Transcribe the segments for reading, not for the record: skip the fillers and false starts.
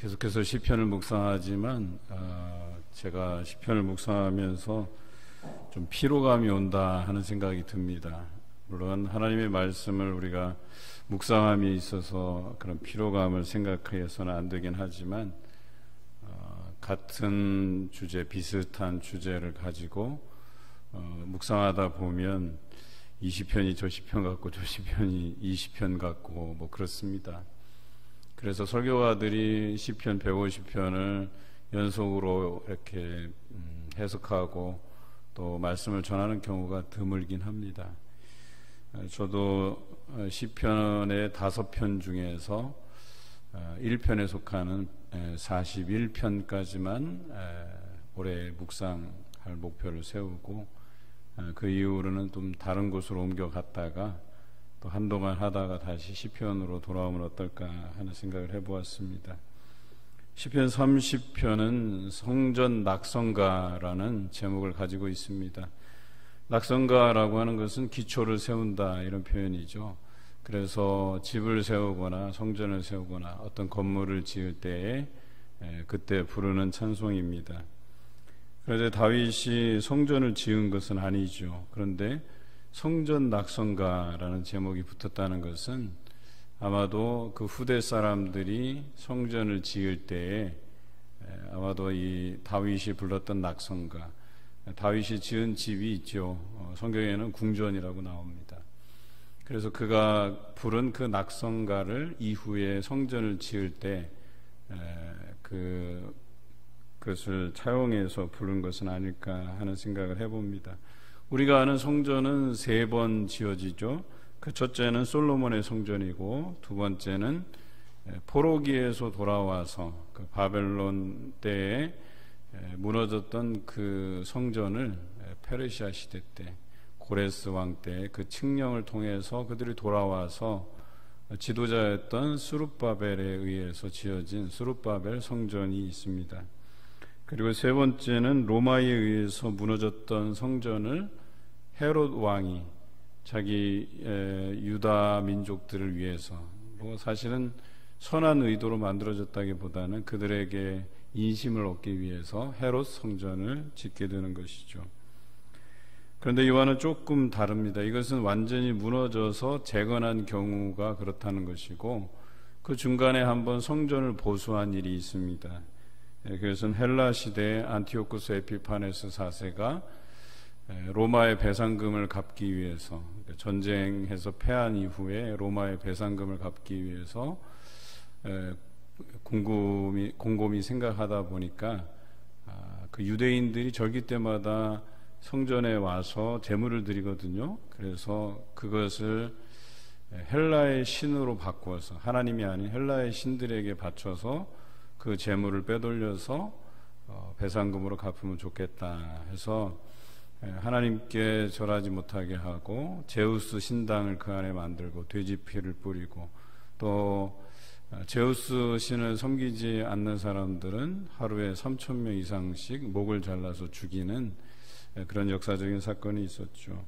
계속해서 시편을 묵상하지만 제가 시편을 묵상하면서 좀 피로감이 온다 하는 생각이 듭니다. 물론 하나님의 말씀을 우리가 묵상함에 있어서 그런 피로감을 생각해서는 안 되긴 하지만 같은 주제, 비슷한 주제를 가지고 묵상하다 보면 이 시편이 저 시편 같고 저 시편이 이 시편 같고 뭐 그렇습니다. 그래서 설교가들이 시편 150편을 연속으로 이렇게 해석하고 또 말씀을 전하는 경우가 드물긴 합니다. 저도 시편의 5편 중에서 1편에 속하는 41편까지만 올해 묵상할 목표를 세우고 그 이후로는 좀 다른 곳으로 옮겨갔다가 또 한동안 하다가 다시 시편으로 돌아오면 어떨까 하는 생각을 해보았습니다. 시편 30편은 성전 낙성가라는 제목을 가지고 있습니다. 낙성가라고 하는 것은 기초를 세운다 이런 표현이죠. 그래서 집을 세우거나 성전을 세우거나 어떤 건물을 지을 때에 그때 부르는 찬송입니다. 그런데 다윗이 성전을 지은 것은 아니죠. 그런데 성전 낙성가라는 제목이 붙었다는 것은 아마도 그 후대 사람들이 성전을 지을 때에 아마도 이 다윗이 불렀던 낙성가, 다윗이 지은 집이 있죠. 성경에는 궁전이라고 나옵니다. 그래서 그가 부른 그 낙성가를 이후에 성전을 지을 때 그것을 차용해서 부른 것은 아닐까 하는 생각을 해봅니다. 우리가 아는 성전은 3번 지어지죠. 그 첫째는 솔로몬의 성전이고 두 번째는 포로기에서 돌아와서 그 바벨론 때에 무너졌던 그 성전을 페르시아 시대 때 고레스 왕 때 그 칙령을 통해서 그들이 돌아와서 지도자였던 스룹바벨에 의해서 지어진 스룹바벨 성전이 있습니다. 그리고 세 번째는 로마에 의해서 무너졌던 성전을 헤롯 왕이 자기 유다 민족들을 위해서 사실은 선한 의도로 만들어졌다기보다는 그들에게 인심을 얻기 위해서 헤롯 성전을 짓게 되는 것이죠. 그런데 이와는 조금 다릅니다. 이것은 완전히 무너져서 재건한 경우가 그렇다는 것이고 그 중간에 한번 성전을 보수한 일이 있습니다. 그것은 헬라 시대의 안티오쿠스 에피파네스 4세가 로마의 배상금을 갚기 위해서 전쟁해서 패한 이후에 로마의 배상금을 갚기 위해서 곰곰이 생각하다 보니까 그 유대인들이 절기 때마다 성전에 와서 제물을 드리거든요. 그래서 그것을 헬라의 신으로 바꾸어서 하나님이 아닌 헬라의 신들에게 바쳐서 그 제물을 빼돌려서 배상금으로 갚으면 좋겠다 해서 하나님께 절하지 못하게 하고 제우스 신당을 그 안에 만들고 돼지 피를 뿌리고 또 제우스 신을 섬기지 않는 사람들은 하루에 3,000명 이상씩 목을 잘라서 죽이는 그런 역사적인 사건이 있었죠.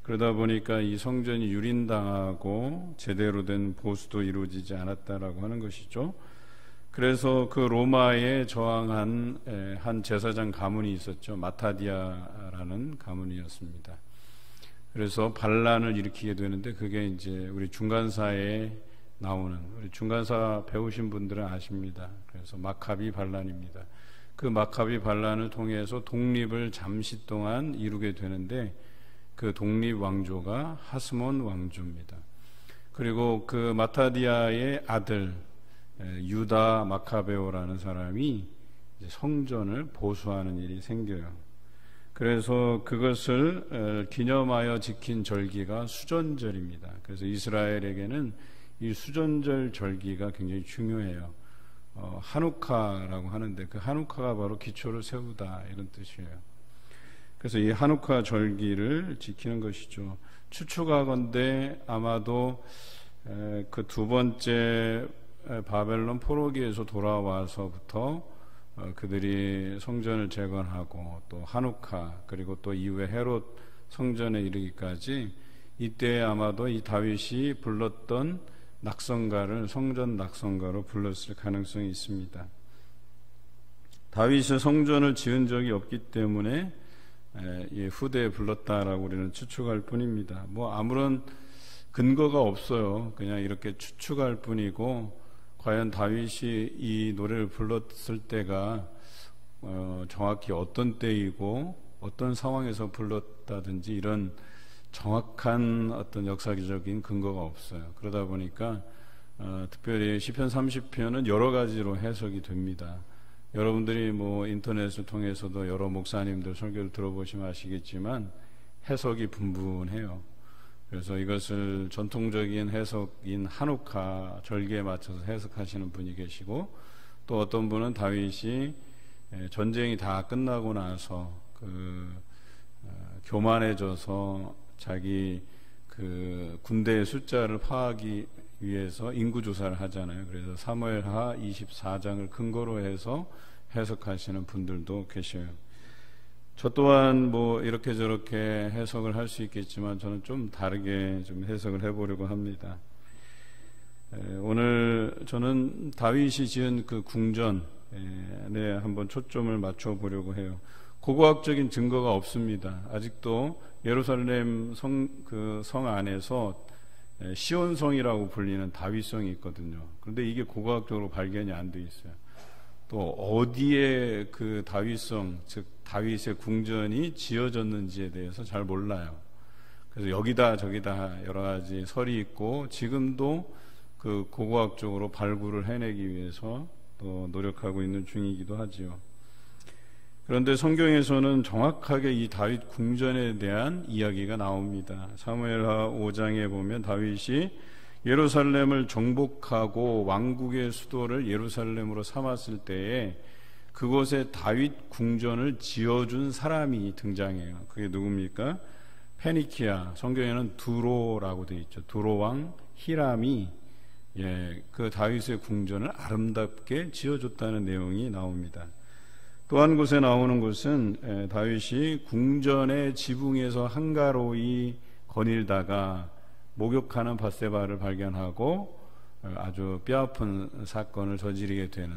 그러다 보니까 이 성전이 유린당하고 제대로 된 보수도 이루어지지 않았다라고 하는 것이죠. 그래서 그 로마에 저항한 한 제사장 가문이 있었죠. 마타디아라는 가문이었습니다. 그래서 반란을 일으키게 되는데 그게 이제 우리 중간사에 나오는 우리 중간사 배우신 분들은 아십니다. 그래서 마카비 반란입니다. 그 마카비 반란을 통해서 독립을 잠시 동안 이루게 되는데 그 독립 왕조가 하스몬 왕조입니다. 그리고 그 마타디아의 아들 유다 마카베오라는 사람이 이제 성전을 보수하는 일이 생겨요. 그래서 그것을 기념하여 지킨 절기가 수전절입니다. 그래서 이스라엘에게는 이 수전절 절기가 굉장히 중요해요. 하누카라고 하는데 그 하누카가 바로 기초를 세우다 이런 뜻이에요. 그래서 이 하누카 절기를 지키는 것이죠. 추측하건대 아마도 그 두 번째 바벨론 포로기에서 돌아와서부터 그들이 성전을 재건하고 또 하누카 그리고 또 이후에 헤롯 성전에 이르기까지 이때 아마도 이 다윗이 불렀던 낙성가를 성전 낙성가로 불렀을 가능성이 있습니다. 다윗의 성전을 지은 적이 없기 때문에 후대에 불렀다라고 우리는 추측할 뿐입니다. 뭐 아무런 근거가 없어요. 그냥 이렇게 추측할 뿐이고, 과연 다윗이 이 노래를 불렀을 때가 정확히 어떤 때이고 어떤 상황에서 불렀다든지 이런 정확한 어떤 역사적인 근거가 없어요. 그러다 보니까 특별히 시편 30편은 여러 가지로 해석이 됩니다. 여러분들이 뭐 인터넷을 통해서도 여러 목사님들 설교를 들어보시면 아시겠지만 해석이 분분해요. 그래서 이것을 전통적인 해석인 한우카 절기에 맞춰서 해석하시는 분이 계시고, 또 어떤 분은 다윗이 전쟁이 다 끝나고 나서 교만해져서 자기 군대의 숫자를 파악하기 위해서 인구조사를 하잖아요. 그래서 사무엘하 24장을 근거로 해서 해석하시는 분들도 계셔요. 저 또한 뭐 이렇게 저렇게 해석을 할 수 있겠지만 저는 좀 다르게 좀 해석을 해보려고 합니다. 오늘 저는 다윗이 지은 그 궁전에 한번 초점을 맞춰 보려고 해요. 고고학적인 증거가 없습니다. 아직도 예루살렘 성 안에서 시온성이라고 불리는 다윗성이 있거든요. 그런데 이게 고고학적으로 발견이 안 돼 있어요. 또 어디에 그 다윗성, 즉 다윗의 궁전이 지어졌는지에 대해서 잘 몰라요. 그래서 여기다 저기다 여러 가지 설이 있고, 지금도 그 고고학적으로 발굴을 해내기 위해서 또 노력하고 있는 중이기도 하지요. 그런데 성경에서는 정확하게 이 다윗 궁전에 대한 이야기가 나옵니다. 사무엘하 5장에 보면 다윗이 예루살렘을 정복하고 왕국의 수도를 예루살렘으로 삼았을 때에 그곳에 다윗 궁전을 지어준 사람이 등장해요. 그게 누굽니까? 페니키아, 성경에는 두로라고 되어 있죠. 두로 왕 히람이 그 다윗의 궁전을 아름답게 지어줬다는 내용이 나옵니다. 또 한 곳에 나오는 것은 다윗이 궁전의 지붕에서 한가로이 거닐다가 목욕하는 밧세바를 발견하고 아주 뼈아픈 사건을 저지르게 되는,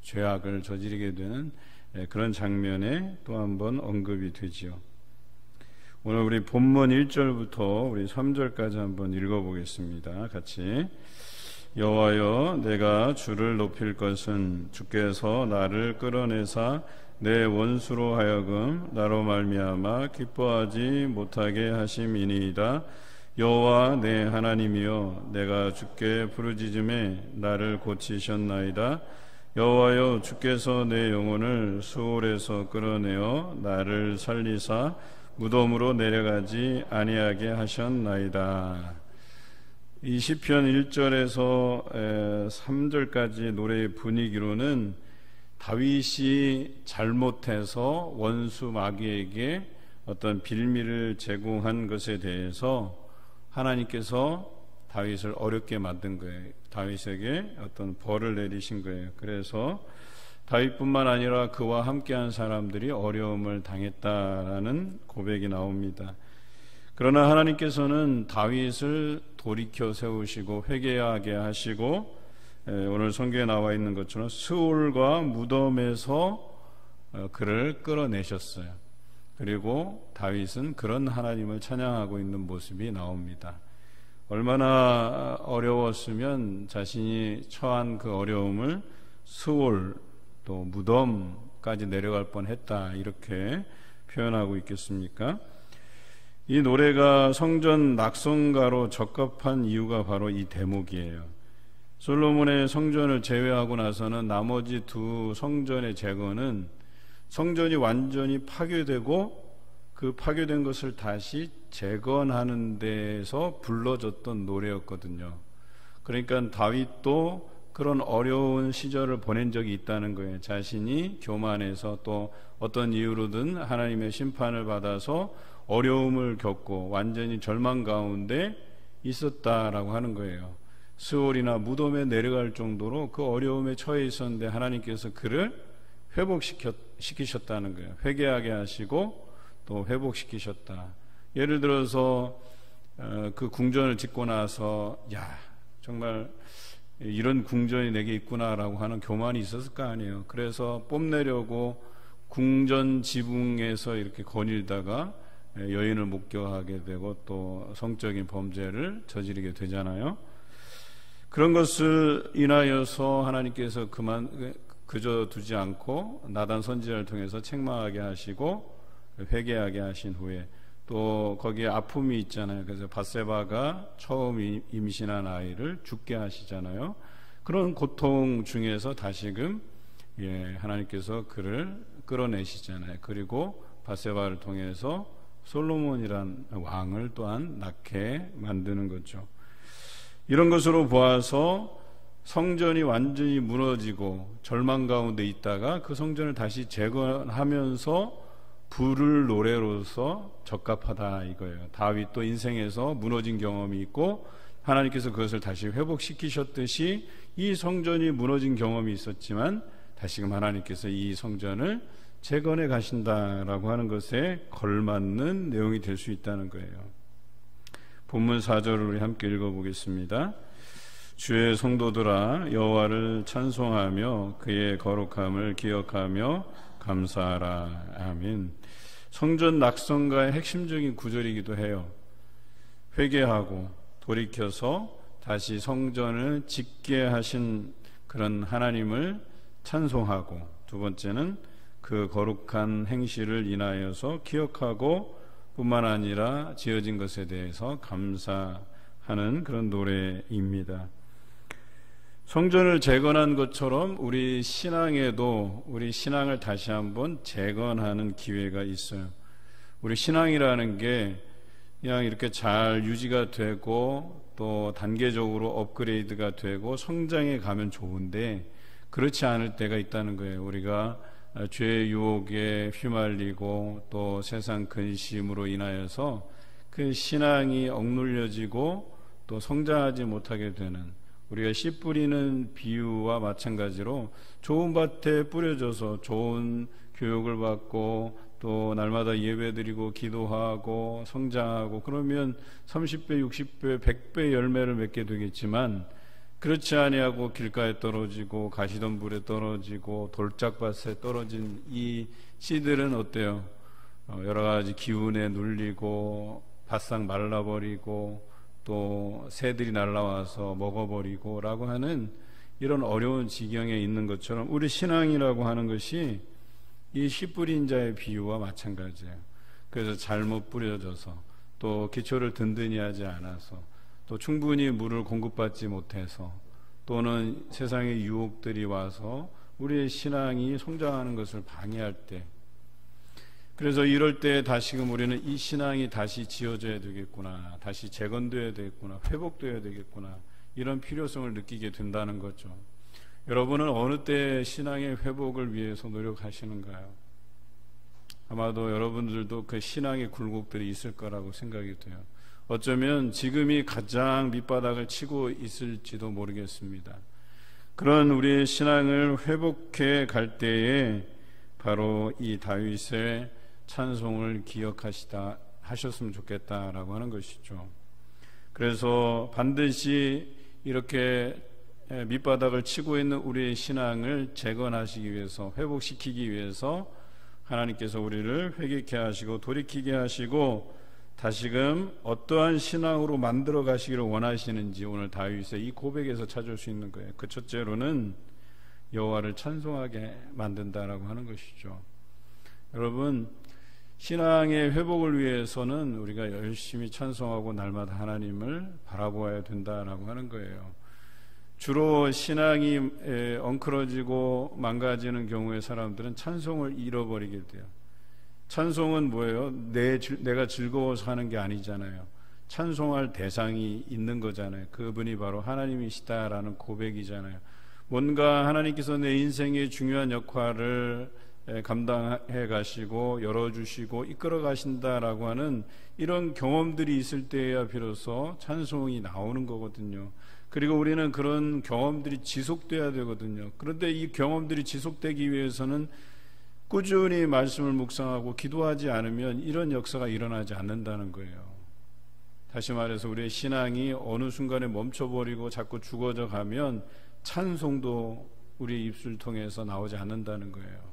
죄악을 저지르게 되는 그런 장면에 또 한 번 언급이 되지요. 오늘 우리 본문 1절부터 우리 3절까지 한번 읽어보겠습니다. 같이. 여호와여, 내가 주를 높일 것은 주께서 나를 끌어내사 내 원수로 하여금 나로 말미암아 기뻐하지 못하게 하심이니이다. 여호와 내 하나님이여, 내가 주께 부르짖음에 나를 고치셨나이다. 여호와여, 주께서 내 영혼을 수올에서 끌어내어 나를 살리사 무덤으로 내려가지 아니하게 하셨나이다. 이 시편 1절에서 3절까지 노래의 분위기로는 다윗이 잘못해서 원수 마귀에게 어떤 빌미를 제공한 것에 대해서 하나님께서 다윗을 어렵게 만든 거예요. 다윗에게 어떤 벌을 내리신 거예요. 그래서 다윗뿐만 아니라 그와 함께한 사람들이 어려움을 당했다라는 고백이 나옵니다. 그러나 하나님께서는 다윗을 돌이켜 세우시고 회개하게 하시고, 오늘 성경에 나와 있는 것처럼 스올과 무덤에서 그를 끌어내셨어요. 그리고 다윗은 그런 하나님을 찬양하고 있는 모습이 나옵니다. 얼마나 어려웠으면 자신이 처한 그 어려움을 스올 또 무덤까지 내려갈 뻔했다, 이렇게 표현하고 있겠습니까? 이 노래가 성전 낙성가로 적합한 이유가 바로 이 대목이에요. 솔로몬의 성전을 제외하고 나서는 나머지 두 성전의 제거는 성전이 완전히 파괴되고 그 파괴된 것을 다시 재건하는 데에서 불러줬던 노래였거든요. 그러니까 다윗도 그런 어려운 시절을 보낸 적이 있다는 거예요. 자신이 교만해서 또 어떤 이유로든 하나님의 심판을 받아서 어려움을 겪고 완전히 절망 가운데 있었다라고 하는 거예요. 스올이나 무덤에 내려갈 정도로 그 어려움에 처해 있었는데 하나님께서 그를 회복시키셨다는 거예요. 회개하게 하시고 또 회복시키셨다. 예를 들어서 그 궁전을 짓고 나서 정말 이런 궁전이 내게 있구나라고 하는 교만이 있었을 거 아니에요. 그래서 뽐내려고 궁전 지붕에서 이렇게 거닐다가 여인을 목격하게 되고 또 성적인 범죄를 저지르게 되잖아요. 그런 것을 인하여서 하나님께서 그저 두지 않고 나단 선지자를 통해서 책망하게 하시고 회개하게 하신 후에 또 거기에 아픔이 있잖아요. 그래서 밧세바가 처음 임신한 아이를 죽게 하시잖아요. 그런 고통 중에서 다시금 하나님께서 그를 끌어내시잖아요. 그리고 밧세바를 통해서 솔로몬이란 왕을 또한 낳게 만드는 거죠. 이런 것으로 보아서 성전이 완전히 무너지고 절망 가운데 있다가 그 성전을 다시 재건하면서 부를 노래로서 적합하다 이거예요. 다윗도 인생에서 무너진 경험이 있고 하나님께서 그것을 다시 회복시키셨듯이 이 성전이 무너진 경험이 있었지만 다시금 하나님께서 이 성전을 재건해 가신다라고 하는 것에 걸맞는 내용이 될 수 있다는 거예요. 본문 4절을 우리 함께 읽어보겠습니다. 주의 성도들아 여호와를 찬송하며 그의 거룩함을 기억하며 감사하라. 아멘. 성전 낙성가의 핵심적인 구절이기도 해요. 회개하고 돌이켜서 다시 성전을 짓게 하신 그런 하나님을 찬송하고, 두 번째는 그 거룩한 행실을 인하여서 기억하고 뿐만 아니라 지어진 것에 대해서 감사하는 그런 노래입니다. 성전을 재건한 것처럼 우리 신앙에도 우리 신앙을 다시 한번 재건하는 기회가 있어요. 우리 신앙이라는 게 그냥 이렇게 잘 유지가 되고 또 단계적으로 업그레이드가 되고 성장해 가면 좋은데 그렇지 않을 때가 있다는 거예요. 우리가 죄의 유혹에 휘말리고 또 세상 근심으로 인하여서 그 신앙이 억눌려지고 또 성장하지 못하게 되는, 우리가 씨 뿌리는 비유와 마찬가지로 좋은 밭에 뿌려져서 좋은 교육을 받고 또 날마다 예배드리고 기도하고 성장하고 그러면 30배, 60배, 100배 열매를 맺게 되겠지만, 그렇지 아니하고 길가에 떨어지고 가시덤불에 떨어지고 돌짝밭에 떨어진 이 씨들은 어때요? 여러 가지 기운에 눌리고 바싹 말라버리고 또 새들이 날아와서 먹어버리고 라고 하는 이런 어려운 지경에 있는 것처럼 우리 신앙이라고 하는 것이 이 씨 뿌린 자의 비유와 마찬가지예요. 그래서 잘못 뿌려져서 또 기초를 든든히 하지 않아서 또 충분히 물을 공급받지 못해서 또는 세상의 유혹들이 와서 우리의 신앙이 성장하는 것을 방해할 때, 그래서 이럴 때 다시금 우리는 이 신앙이 다시 지어져야 되겠구나, 다시 재건되어야 되겠구나, 회복되어야 되겠구나, 이런 필요성을 느끼게 된다는 거죠. 여러분은 어느 때 신앙의 회복을 위해서 노력하시는가요? 아마도 여러분들도 그 신앙의 굴곡들이 있을 거라고 생각이 돼요. 어쩌면 지금이 가장 밑바닥을 치고 있을지도 모르겠습니다. 그런 우리의 신앙을 회복해 갈 때에 바로 이 다윗의 찬송을 하셨으면 좋겠다라고 하는 것이죠. 그래서 반드시 이렇게 밑바닥을 치고 있는 우리의 신앙을 재건하시기 위해서, 회복시키기 위해서 하나님께서 우리를 회개케 하시고 돌이키게 하시고 다시금 어떠한 신앙으로 만들어 가시기를 원하시는지 오늘 다윗의 이 고백에서 찾을 수 있는 거예요. 그 첫째로는 여호와를 찬송하게 만든다라고 하는 것이죠. 여러분, 신앙의 회복을 위해서는 우리가 열심히 찬송하고 날마다 하나님을 바라보아야 된다라고 하는 거예요. 주로 신앙이 엉클어지고 망가지는 경우에 사람들은 찬송을 잃어버리게 돼요. 찬송은 뭐예요? 내가 즐거워서 하는 게 아니잖아요. 찬송할 대상이 있는 거잖아요. 그분이 바로 하나님이시다라는 고백이잖아요. 뭔가 하나님께서 내 인생의 중요한 역할을 감당해 가시고 열어주시고 이끌어 가신다라고 하는 이런 경험들이 있을 때야 비로소 찬송이 나오는 거거든요. 그리고 우리는 그런 경험들이 지속돼야 되거든요. 그런데 이 경험들이 지속되기 위해서는 꾸준히 말씀을 묵상하고 기도하지 않으면 이런 역사가 일어나지 않는다는 거예요. 다시 말해서 우리의 신앙이 어느 순간에 멈춰버리고 자꾸 죽어져 가면 찬송도 우리의 입술 통해서 나오지 않는다는 거예요.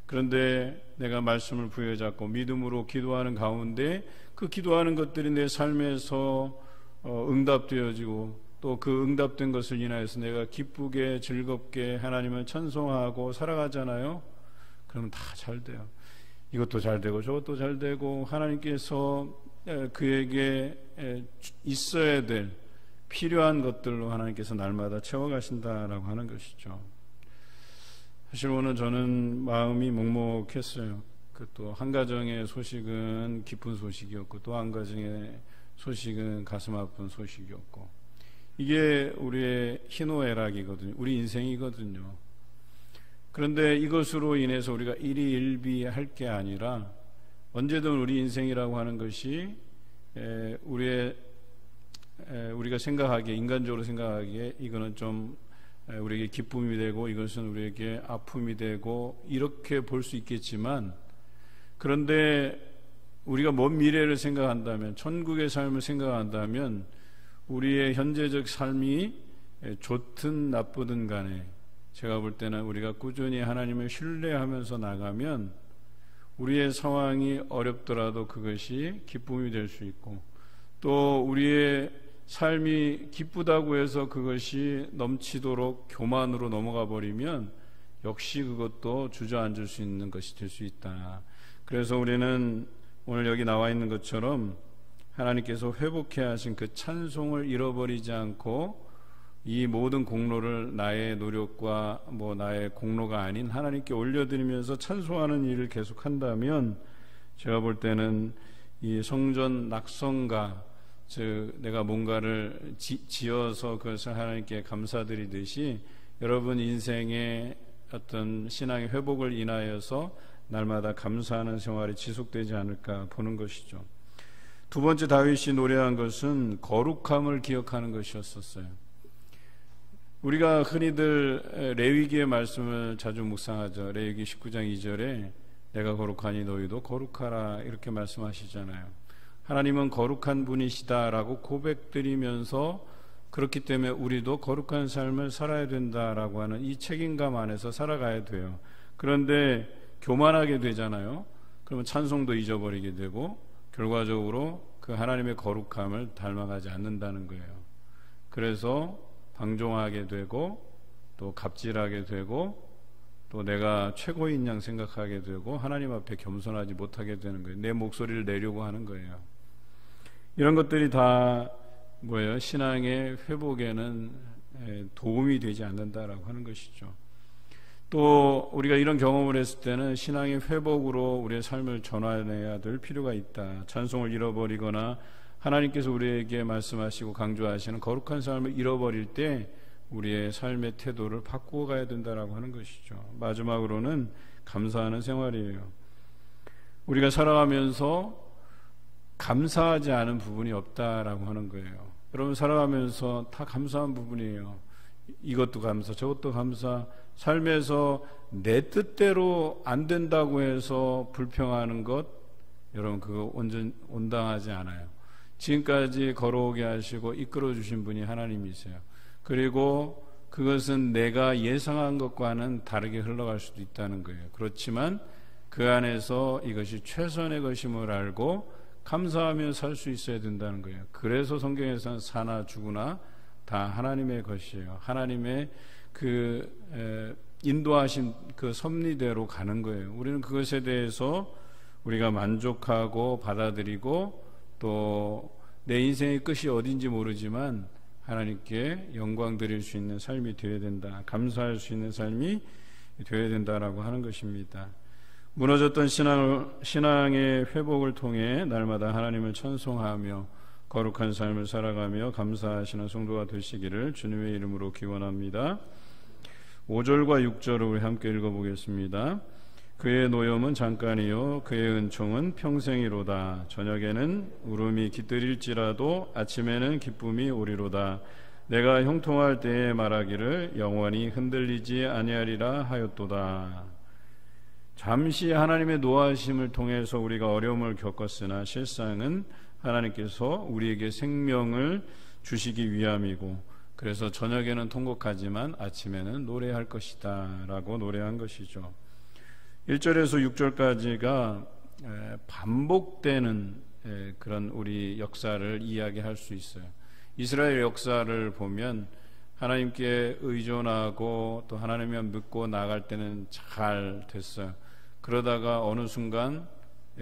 그런데 내가 말씀을 부여잡고 믿음으로 기도하는 가운데 그 기도하는 것들이 내 삶에서 응답되어지고 또 그 응답된 것을 인하여서 내가 기쁘게 즐겁게 하나님을 찬송하고 살아가잖아요. 그러면 다 잘 돼요. 이것도 잘 되고 저것도 잘 되고 하나님께서 그에게 있어야 될 필요한 것들로 하나님께서 날마다 채워가신다라고 하는 것이죠. 사실 오늘 저는 마음이 먹먹했어요. 그 또 한 가정의 소식은 기쁜 소식이었고 또 한 가정의 소식은 가슴 아픈 소식이었고, 이게 우리의 희노애락이거든요. 우리 인생이거든요. 그런데 이것으로 인해서 우리가 일희일비할 게 아니라 언제든 우리 인생이라고 하는 것이 우리가 생각하기에, 인간적으로 생각하기에 이거는 좀 우리에게 기쁨이 되고 이것은 우리에게 아픔이 되고 이렇게 볼 수 있겠지만, 그런데 우리가 먼 미래를 생각한다면, 천국의 삶을 생각한다면 우리의 현재적 삶이 좋든 나쁘든 간에 제가 볼 때는 우리가 꾸준히 하나님을 신뢰하면서 나가면 우리의 상황이 어렵더라도 그것이 기쁨이 될 수 있고, 또 우리의 삶이 기쁘다고 해서 그것이 넘치도록 교만으로 넘어가 버리면 역시 그것도 주저앉을 수 있는 것이 될 수 있다. 그래서 우리는 오늘 여기 나와 있는 것처럼 하나님께서 회복해 하신 그 찬송을 잃어버리지 않고 이 모든 공로를 나의 노력과 나의 공로가 아닌 하나님께 올려드리면서 찬송하는 일을 계속한다면, 제가 볼 때는 이 성전 낙성가, 즉 내가 뭔가를 지어서 그것을 하나님께 감사드리듯이 여러분 인생의 어떤 신앙의 회복을 인하여서 날마다 감사하는 생활이 지속되지 않을까 보는 것이죠. 두 번째 다윗이 노래한 것은 거룩함을 기억하는 것이었었어요. 우리가 흔히들 레위기의 말씀을 자주 묵상하죠. 레위기 19장 2절에 내가 거룩하니 너희도 거룩하라 이렇게 말씀하시잖아요. 하나님은 거룩한 분이시다라고 고백드리면서 그렇기 때문에 우리도 거룩한 삶을 살아야 된다라고 하는 이 책임감 안에서 살아가야 돼요. 그런데 교만하게 되잖아요. 그러면 찬송도 잊어버리게 되고 결과적으로 그 하나님의 거룩함을 닮아가지 않는다는 거예요. 그래서 방종하게 되고 또 갑질하게 되고 또 내가 최고인 양 생각하게 되고 하나님 앞에 겸손하지 못하게 되는 거예요. 내 목소리를 내려고 하는 거예요. 이런 것들이 다 신앙의 회복에는 도움이 되지 않는다라고 하는 것이죠. 또 우리가 이런 경험을 했을 때는 신앙의 회복으로 우리의 삶을 전환해야 될 필요가 있다. 찬송을 잃어버리거나 하나님께서 우리에게 말씀하시고 강조하시는 거룩한 삶을 잃어버릴 때 우리의 삶의 태도를 바꾸어 가야 된다라고 하는 것이죠. 마지막으로는 감사하는 생활이에요. 우리가 살아가면서 감사하지 않은 부분이 없다라고 하는 거예요. 여러분 살아가면서 다 감사한 부분이에요. 이것도 감사, 저것도 감사. 삶에서 내 뜻대로 안 된다고 해서 불평하는 것, 여러분 그거 완전 온당하지 않아요. 지금까지 걸어오게 하시고 이끌어 주신 분이 하나님이세요. 그리고 그것은 내가 예상한 것과는 다르게 흘러갈 수도 있다는 거예요. 그렇지만 그 안에서 이것이 최선의 것임을 알고 감사하며 살 수 있어야 된다는 거예요. 그래서 성경에서는 사나 죽으나 다 하나님의 것이에요. 하나님의 인도하신 그 섭리대로 가는 거예요. 우리는 그것에 대해서 우리가 만족하고 받아들이고 또 내 인생의 끝이 어딘지 모르지만 하나님께 영광 드릴 수 있는 삶이 되어야 된다. 감사할 수 있는 삶이 되어야 된다라고 하는 것입니다. 무너졌던 신앙의 회복을 통해 날마다 하나님을 찬송하며 거룩한 삶을 살아가며 감사하시는 성도가 되시기를 주님의 이름으로 기원합니다. 5절과 6절을 우리 함께 읽어보겠습니다. 그의 노염은 잠깐이요 그의 은총은 평생이로다. 저녁에는 울음이 깃들일지라도 아침에는 기쁨이 오리로다. 내가 형통할 때에 말하기를 영원히 흔들리지 아니하리라 하였도다. 잠시 하나님의 노하심을 통해서 우리가 어려움을 겪었으나 실상은 하나님께서 우리에게 생명을 주시기 위함이고, 그래서 저녁에는 통곡하지만 아침에는 노래할 것이다 라고 노래한 것이죠. 1절에서 6절까지가 반복되는 그런 우리 역사를 이야기할 수 있어요. 이스라엘 역사를 보면 하나님께 의존하고 또 하나님만 믿고 나아갈 때는 잘 됐어요. 그러다가 어느 순간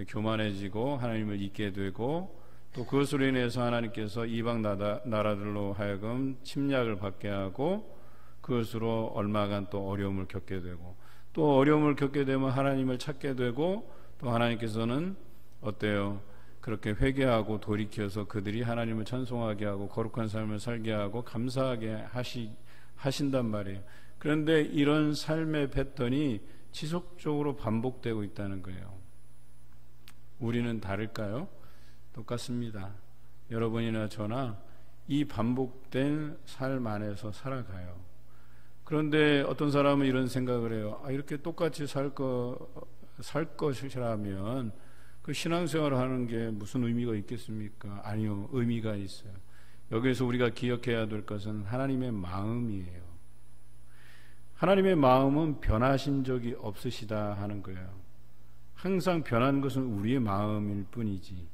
교만해지고 하나님을 잊게 되고, 또 그것으로 인해서 하나님께서 이방 나라들로 하여금 침략을 받게 하고, 그것으로 얼마간 또 어려움을 겪게 되고, 또 어려움을 겪게 되면 하나님을 찾게 되고, 또 하나님께서는 어때요? 그렇게 회개하고 돌이켜서 그들이 하나님을 찬송하게 하고 거룩한 삶을 살게 하고 감사하게 하신단 말이에요. 그런데 이런 삶의 패턴이 지속적으로 반복되고 있다는 거예요. 우리는 다를까요? 똑같습니다. 여러분이나 저나 이 반복된 삶 안에서 살아가요. 그런데 어떤 사람은 이런 생각을 해요. 이렇게 똑같이 살 것이라면 그 신앙생활을 하는 게 무슨 의미가 있겠습니까? 아니요, 의미가 있어요. 여기서 우리가 기억해야 될 것은 하나님의 마음이에요. 하나님의 마음은 변하신 적이 없으시다 하는 거예요. 항상 변한 것은 우리의 마음일 뿐이지.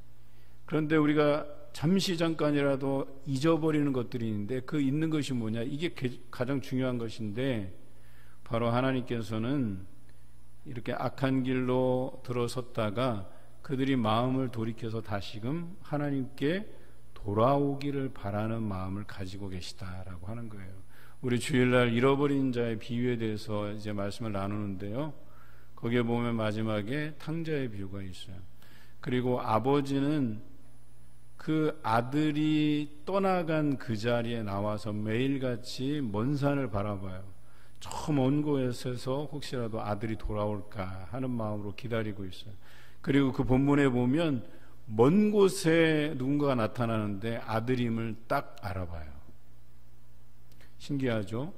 그런데 우리가 잠시 잠깐이라도 잊어버리는 것들이 있는데, 그 잊는 것이 뭐냐? 이게 가장 중요한 것인데, 바로 하나님께서는 이렇게 악한 길로 들어섰다가 그들이 마음을 돌이켜서 다시금 하나님께 돌아오기를 바라는 마음을 가지고 계시다라고 하는 거예요. 우리 주일날 잃어버린 자의 비유에 대해서 이제 말씀을 나누는데요, 거기에 보면 마지막에 탕자의 비유가 있어요. 그리고 아버지는 그 아들이 떠나간 그 자리에 나와서 매일같이 먼 산을 바라봐요. 저 먼 곳에서 혹시라도 아들이 돌아올까 하는 마음으로 기다리고 있어요. 그리고 그 본문에 보면 먼 곳에 누군가가 나타나는데 아들임을 딱 알아봐요. 신기하죠?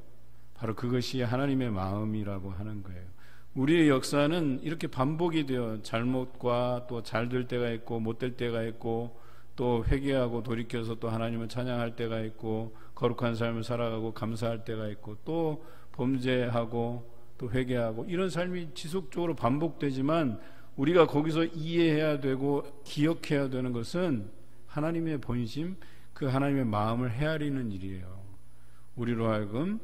바로 그것이 하나님의 마음이라고 하는 거예요. 우리의 역사는 이렇게 반복이 돼요. 잘못과 또 잘 될 때가 있고 못 될 때가 있고, 또 회개하고 돌이켜서 또 하나님을 찬양할 때가 있고, 거룩한 삶을 살아가고 감사할 때가 있고, 또 범죄하고 또 회개하고, 이런 삶이 지속적으로 반복되지만 우리가 거기서 이해해야 되고 기억해야 되는 것은 하나님의 본심, 그 하나님의 마음을 헤아리는 일이에요. 우리로 하여금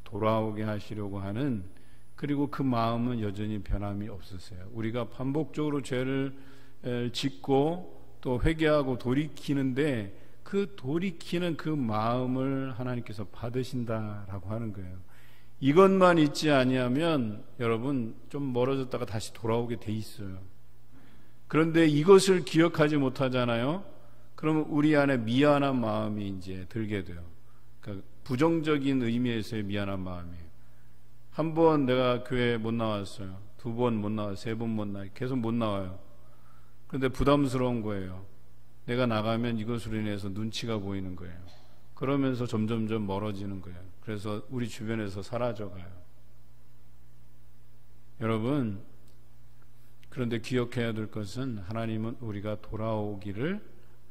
돌아오게 하시려고 하는, 그리고 그 마음은 여전히 변함이 없으세요. 우리가 반복적으로 죄를 짓고 또 회개하고 돌이키는데, 그 돌이키는 그 마음을 하나님께서 받으신다라고 하는 거예요. 이것만 있지 아니하면 여러분 좀 멀어졌다가 다시 돌아오게 돼 있어요. 그런데 이것을 기억하지 못하잖아요. 그러면 우리 안에 미안한 마음이 이제 들게 돼요. 그러니까 부정적인 의미에서의 미안한 마음이에요. 한 번 내가 교회에 못 나왔어요. 2번 못 나와요. 3번 못 나와요. 계속 못 나와요. 그런데 부담스러운 거예요. 내가 나가면 이것으로 인해서 눈치가 보이는 거예요. 그러면서 점점점 멀어지는 거예요. 그래서 우리 주변에서 사라져가요. 여러분, 그런데 기억해야 될 것은 하나님은 우리가 돌아오기를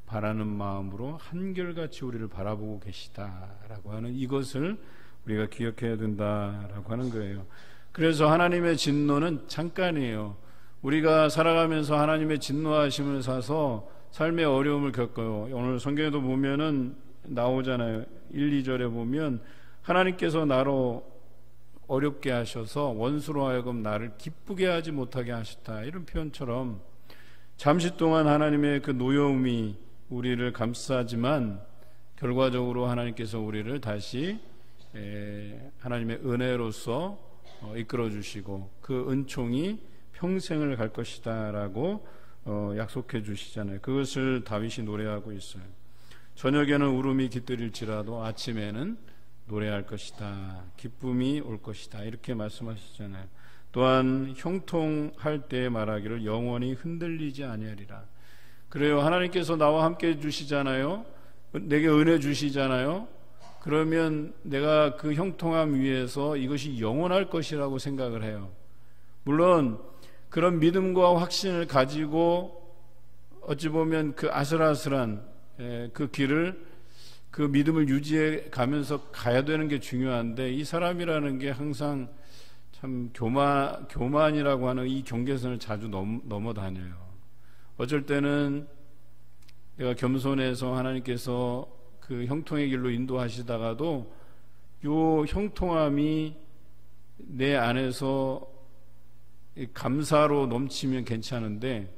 바라는 마음으로 한결같이 우리를 바라보고 계시다라고 하는 이것을 우리가 기억해야 된다라고 하는 거예요. 그래서 하나님의 진노는 잠깐이에요. 우리가 살아가면서 하나님의 진노하심을 사서 삶의 어려움을 겪어요. 오늘 성경에도 보면은 나오잖아요. 1, 2절에 보면 하나님께서 나로 어렵게 하셔서 원수로 하여금 나를 기쁘게 하지 못하게 하셨다, 이런 표현처럼 잠시 동안 하나님의 그 노여움이 우리를 감싸지만 결과적으로 하나님께서 우리를 다시 하나님의 은혜로서 이끌어 주시고 그 은총이 평생을 갈 것이다 라고 약속해 주시잖아요. 그것을 다윗이 노래하고 있어요. 저녁에는 울음이 깃들일지라도 아침에는 노래할 것이다, 기쁨이 올 것이다, 이렇게 말씀하시잖아요. 또한 형통할 때 말하기를 영원히 흔들리지 아니하리라. 그래요. 하나님께서 나와 함께 해주시잖아요. 내게 은혜 주시잖아요. 그러면 내가 그 형통함 위에서 이것이 영원할 것이라고 생각을 해요. 물론 그런 믿음과 확신을 가지고 어찌 보면 그 아슬아슬한 그 길을, 그 믿음을 유지해 가면서 가야 되는 게 중요한데, 이 사람이라는 게 항상 참 교만이라고 하는 이 경계선을 자주 넘어 다녀요. 어쩔 때는 내가 겸손해서 하나님께서 그 형통의 길로 인도하시다가도 요 형통함이 내 안에서 감사로 넘치면 괜찮은데,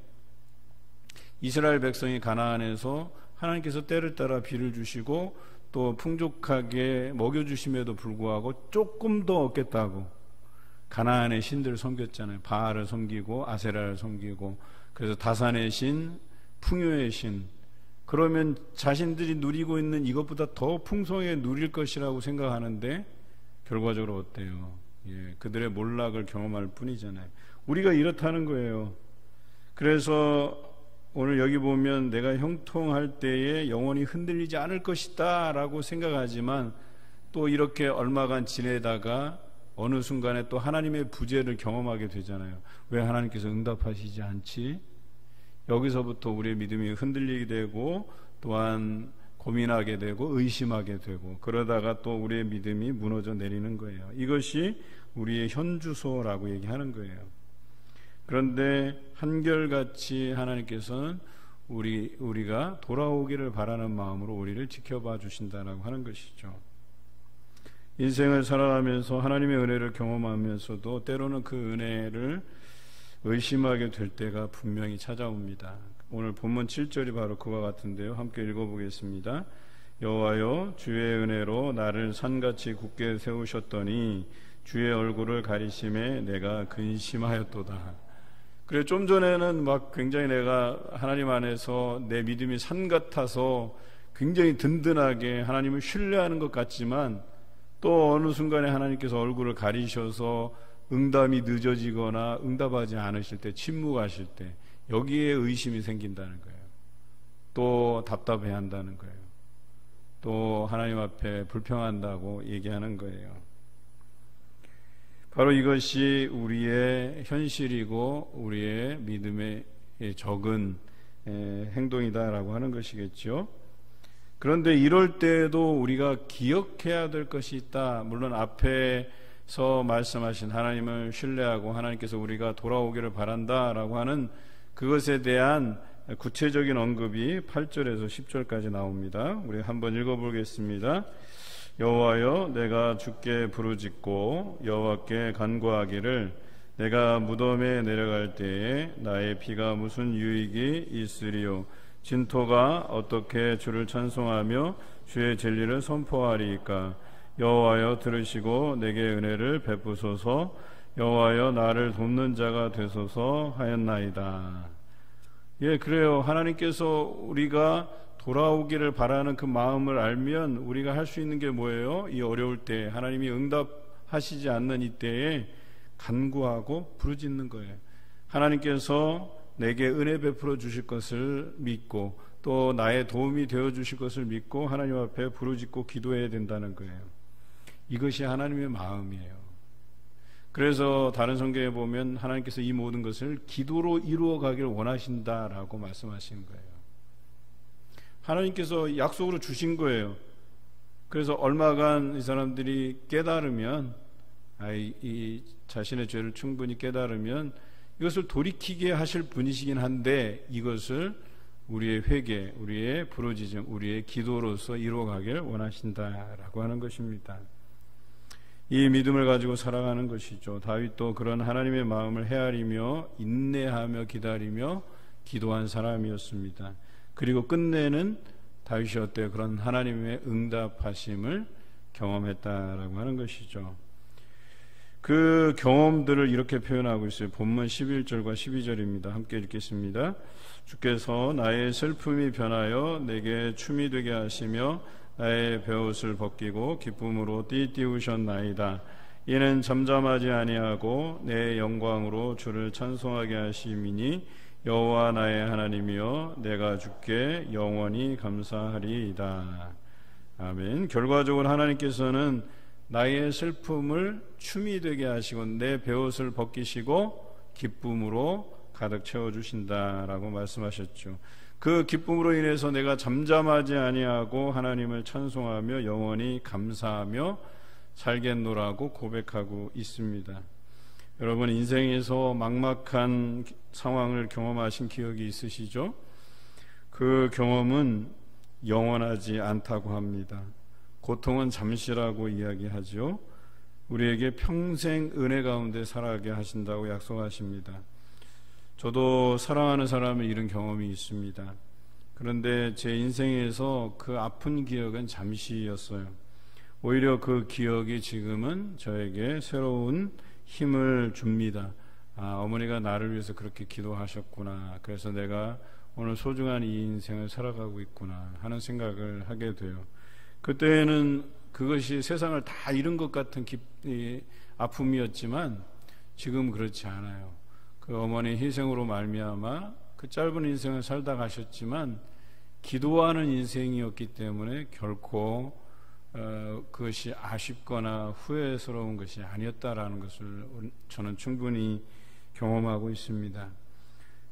이스라엘 백성이 가나안에서 하나님께서 때를 따라 비를 주시고 또 풍족하게 먹여주심에도 불구하고 조금 더 얻겠다고 가나안의 신들을 섬겼잖아요. 바알을 섬기고 아세라를 섬기고, 그래서 다산의 신, 풍요의 신. 그러면 자신들이 누리고 있는 이것보다 더 풍성하게 누릴 것이라고 생각하는데 결과적으로 어때요? 그들의 몰락을 경험할 뿐이잖아요. 우리가 이렇다는 거예요. 그래서 오늘 여기 보면 내가 형통할 때에 영원히 흔들리지 않을 것이다 라고 생각하지만, 또 이렇게 얼마간 지내다가 어느 순간에 또 하나님의 부재를 경험하게 되잖아요. 왜 하나님께서 응답하시지 않지? 여기서부터 우리의 믿음이 흔들리게 되고, 또한 고민하게 되고 의심하게 되고, 그러다가 또 우리의 믿음이 무너져 내리는 거예요. 이것이 우리의 현주소라고 얘기하는 거예요. 그런데 한결같이 하나님께서는 우리가 돌아오기를 바라는 마음으로 우리를 지켜봐 주신다라고 하는 것이죠. 인생을 살아가면서 하나님의 은혜를 경험하면서도 때로는 그 은혜를 의심하게 될 때가 분명히 찾아옵니다. 오늘 본문 7절이 바로 그와 같은데요. 함께 읽어보겠습니다. 여호와여, 주의 은혜로 나를 산같이 굳게 세우셨더니 주의 얼굴을 가리심에 내가 근심하였도다. 그래, 좀 전에는 막 굉장히 내가 하나님 안에서 내 믿음이 산 같아서 굉장히 든든하게 하나님을 신뢰하는 것 같지만, 또 어느 순간에 하나님께서 얼굴을 가리셔서 응답이 늦어지거나 응답하지 않으실 때, 침묵하실 때 여기에 의심이 생긴다는 거예요. 또 답답해한다는 거예요. 또 하나님 앞에 불평한다고 얘기하는 거예요. 바로 이것이 우리의 현실이고 우리의 믿음의 적은 행동이다라고 하는 것이겠죠. 그런데 이럴 때에도 우리가 기억해야 될 것이 있다. 물론 앞에서 말씀하신 하나님을 신뢰하고 하나님께서 우리가 돌아오기를 바란다라고 하는 그것에 대한 구체적인 언급이 8절에서 10절까지 나옵니다. 우리 한번 읽어보겠습니다. 여호와여, 내가 주께 부르짖고 여호와께 간구하기를, 내가 무덤에 내려갈 때에 나의 피가 무슨 유익이 있으리요? 진토가 어떻게 주를 찬송하며 주의 진리를 선포하리이까? 여호와여, 들으시고 내게 은혜를 베푸소서. 여호와여, 나를 돕는 자가 되소서 하였나이다. 그래요. 하나님께서 우리가 돌아오기를 바라는 그 마음을 알면 우리가 할 수 있는 게 뭐예요? 이 어려울 때, 하나님이 응답하시지 않는 이때에 간구하고 부르짖는 거예요. 하나님께서 내게 은혜 베풀어 주실 것을 믿고, 또 나의 도움이 되어 주실 것을 믿고 하나님 앞에 부르짖고 기도해야 된다는 거예요. 이것이 하나님의 마음이에요. 그래서 다른 성경에 보면 하나님께서 이 모든 것을 기도로 이루어 가기를 원하신다라고 말씀하신 거예요. 하나님께서 약속으로 주신 거예요. 그래서 얼마간 이 사람들이 깨달으면, 이 자신의 죄를 충분히 깨달으면 이것을 돌이키게 하실 분이시긴 한데, 이것을 우리의 회개, 우리의 부르짖음, 우리의 기도로서 이루어가길 원하신다라고 하는 것입니다. 이 믿음을 가지고 살아가는 것이죠. 다윗도 그런 하나님의 마음을 헤아리며 인내하며 기다리며 기도한 사람이었습니다. 그리고 끝내는 다윗이 어때요? 그런 하나님의 응답하심을 경험했다라고 하는 것이죠. 그 경험들을 이렇게 표현하고 있어요. 본문 11절과 12절입니다. 함께 읽겠습니다. 주께서 나의 슬픔이 변하여 내게 춤이 되게 하시며 나의 베옷을 벗기고 기쁨으로 띠띠우셨나이다. 이는 잠잠하지 아니하고 내 영광으로 주를 찬송하게 하심이니 여호와 나의 하나님이여, 내가 주께 영원히 감사하리이다. 아멘. 결과적으로 하나님께서는 나의 슬픔을 춤이 되게 하시고 내 베옷을 벗기시고 기쁨으로 가득 채워주신다라고 말씀하셨죠. 그 기쁨으로 인해서 내가 잠잠하지 아니하고 하나님을 찬송하며 영원히 감사하며 살겠노라고 고백하고 있습니다. 여러분, 인생에서 막막한 상황을 경험하신 기억이 있으시죠? 그 경험은 영원하지 않다고 합니다. 고통은 잠시라고 이야기하죠. 우리에게 평생 은혜 가운데 살아가게 하신다고 약속하십니다. 저도 사랑하는 사람을 잃은 경험이 있습니다. 그런데 제 인생에서 그 아픈 기억은 잠시였어요. 오히려 그 기억이 지금은 저에게 새로운 힘을 줍니다. 어머니가 나를 위해서 그렇게 기도하셨구나. 그래서 내가 오늘 소중한 이 인생을 살아가고 있구나 하는 생각을 하게 돼요. 그때는 그것이 세상을 다 잃은 것 같은 아픔이었지만 지금 그렇지 않아요. 그 어머니 희생으로 말미암아 그 짧은 인생을 살다 가셨지만 기도하는 인생이었기 때문에 결코 그것이 아쉽거나 후회스러운 것이 아니었다라는 것을 저는 충분히 경험하고 있습니다.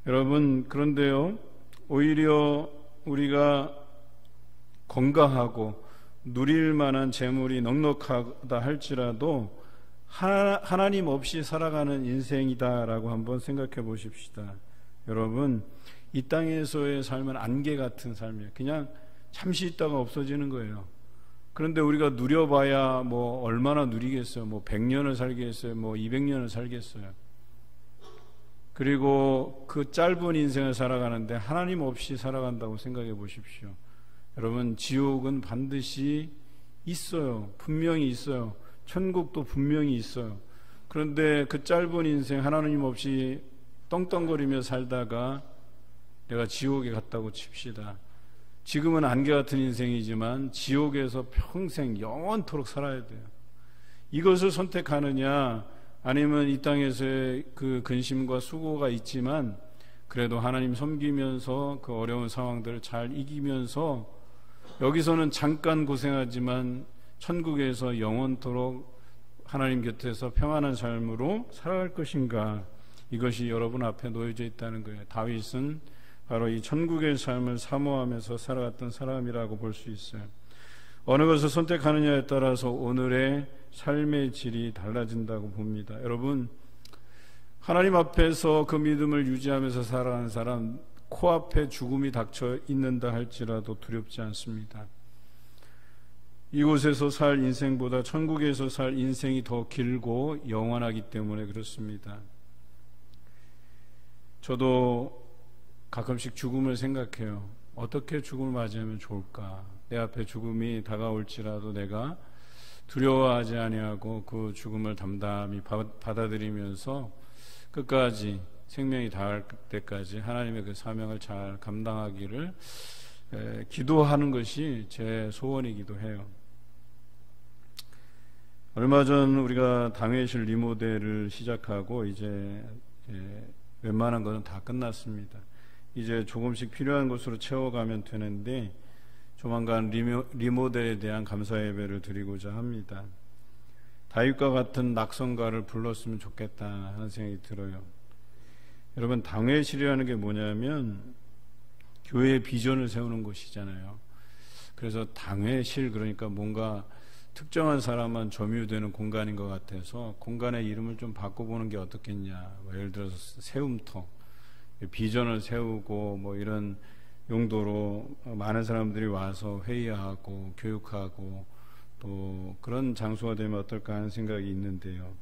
여러분, 그런데요, 오히려 우리가 건강하고 누릴 만한 재물이 넉넉하다 할지라도 하나님 없이 살아가는 인생이다라고 한번 생각해 보십시다. 여러분, 이 땅에서의 삶은 안개 같은 삶이에요. 그냥 잠시 있다가 없어지는 거예요. 그런데 우리가 누려봐야 뭐 얼마나 누리겠어요? 뭐 100년을 살겠어요? 뭐 200년을 살겠어요? 그리고 그 짧은 인생을 살아가는데 하나님 없이 살아간다고 생각해 보십시오. 여러분, 지옥은 반드시 있어요. 분명히 있어요. 천국도 분명히 있어요. 그런데 그 짧은 인생 하나님 없이 떵떵거리며 살다가 내가 지옥에 갔다고 칩시다. 지금은 안개 같은 인생이지만 지옥에서 평생 영원토록 살아야 돼요. 이것을 선택하느냐, 아니면 이 땅에서의 그 근심과 수고가 있지만 그래도 하나님 섬기면서 그 어려운 상황들을 잘 이기면서 여기서는 잠깐 고생하지만 천국에서 영원토록 하나님 곁에서 평안한 삶으로 살아갈 것인가, 이것이 여러분 앞에 놓여져 있다는 거예요. 다윗은 바로 이 천국의 삶을 사모하면서 살아갔던 사람이라고 볼 수 있어요. 어느 것을 선택하느냐에 따라서 오늘의 삶의 질이 달라진다고 봅니다. 여러분, 하나님 앞에서 그 믿음을 유지하면서 살아가는 사람, 코앞에 죽음이 닥쳐 있는다 할지라도 두렵지 않습니다. 이곳에서 살 인생보다 천국에서 살 인생이 더 길고 영원하기 때문에 그렇습니다. 저도 가끔씩 죽음을 생각해요. 어떻게 죽음을 맞이하면 좋을까? 내 앞에 죽음이 다가올지라도 내가 두려워하지 아니하고 그 죽음을 담담히 받아들이면서 끝까지 생명이 닿을 때까지 하나님의 그 사명을 잘 감당하기를 기도하는 것이 제 소원이기도 해요. 얼마 전 우리가 당회실 리모델을 시작하고 이제 웬만한 것은 다 끝났습니다. 이제 조금씩 필요한 것으로 채워가면 되는데 조만간 리모델에 대한 감사 예배를 드리고자 합니다. 다윗과 같은 낙성가를 불렀으면 좋겠다 하는 생각이 들어요. 여러분, 당회실이라는 게 뭐냐면 교회의 비전을 세우는 곳이잖아요. 그래서 당회실, 그러니까 뭔가 특정한 사람만 점유되는 공간인 것 같아서 공간의 이름을 좀 바꿔보는 게 어떻겠냐. 예를 들어서 세움터, 비전을 세우고 뭐 이런 용도로 많은 사람들이 와서 회의하고 교육하고 또 그런 장소가 되면 어떨까 하는 생각이 있는데요.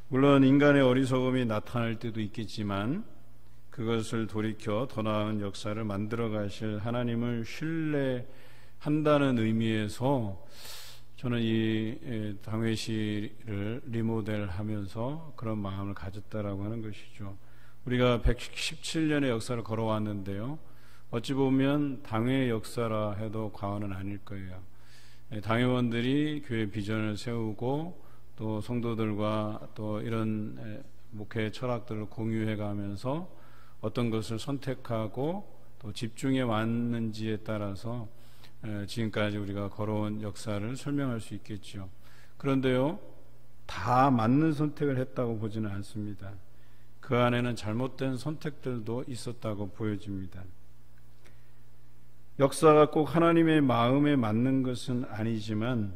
물론 인간의 어리석음이 나타날 때도 있겠지만 그것을 돌이켜 더 나은 역사를 만들어 가실 하나님을 신뢰한다는 의미에서 저는 이 당회실을 리모델하면서 그런 마음을 가졌다라고 하는 것이죠. 우리가 117년의 역사를 걸어왔는데요. 어찌 보면 당회의 역사라 해도 과언은 아닐 거예요. 당회원들이 교회 비전을 세우고 또 성도들과 또 이런 목회 철학들을 공유해 가면서 어떤 것을 선택하고 또 집중해 왔는지에 따라서 지금까지 우리가 걸어온 역사를 설명할 수 있겠죠. 그런데요, 다 맞는 선택을 했다고 보지는 않습니다. 그 안에는 잘못된 선택들도 있었다고 보여집니다. 역사가 꼭 하나님의 마음에 맞는 것은 아니지만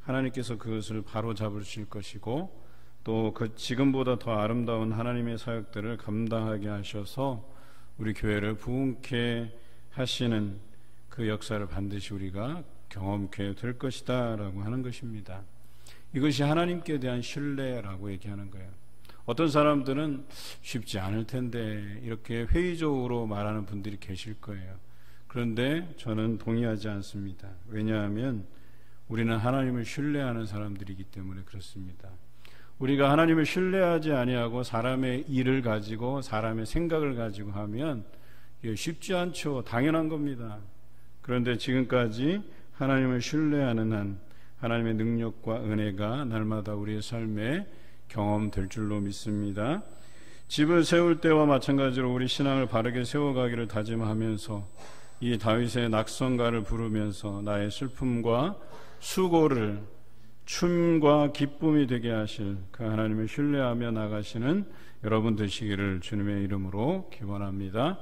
하나님께서 그것을 바로잡으실 것이고 또 그 지금보다 더 아름다운 하나님의 사역들을 감당하게 하셔서 우리 교회를 부흥케 하시는 그 역사를 반드시 우리가 경험케 될 것이다 라고 하는 것입니다. 이것이 하나님께 대한 신뢰라고 얘기하는 거예요. 어떤 사람들은 쉽지 않을 텐데 이렇게 회의적으로 말하는 분들이 계실 거예요. 그런데 저는 동의하지 않습니다. 왜냐하면 우리는 하나님을 신뢰하는 사람들이기 때문에 그렇습니다. 우리가 하나님을 신뢰하지 아니하고 사람의 일을 가지고 사람의 생각을 가지고 하면 쉽지 않죠. 당연한 겁니다. 그런데 지금까지 하나님을 신뢰하는 한 하나님의 능력과 은혜가 날마다 우리의 삶에 경험될 줄로 믿습니다. 집을 세울 때와 마찬가지로 우리 신앙을 바르게 세워가기를 다짐하면서 이 다윗의 낙성가를 부르면서 나의 슬픔과 수고를 춤과 기쁨이 되게 하실 그 하나님을 신뢰하며 나가시는 여러분 되시기를 주님의 이름으로 기원합니다.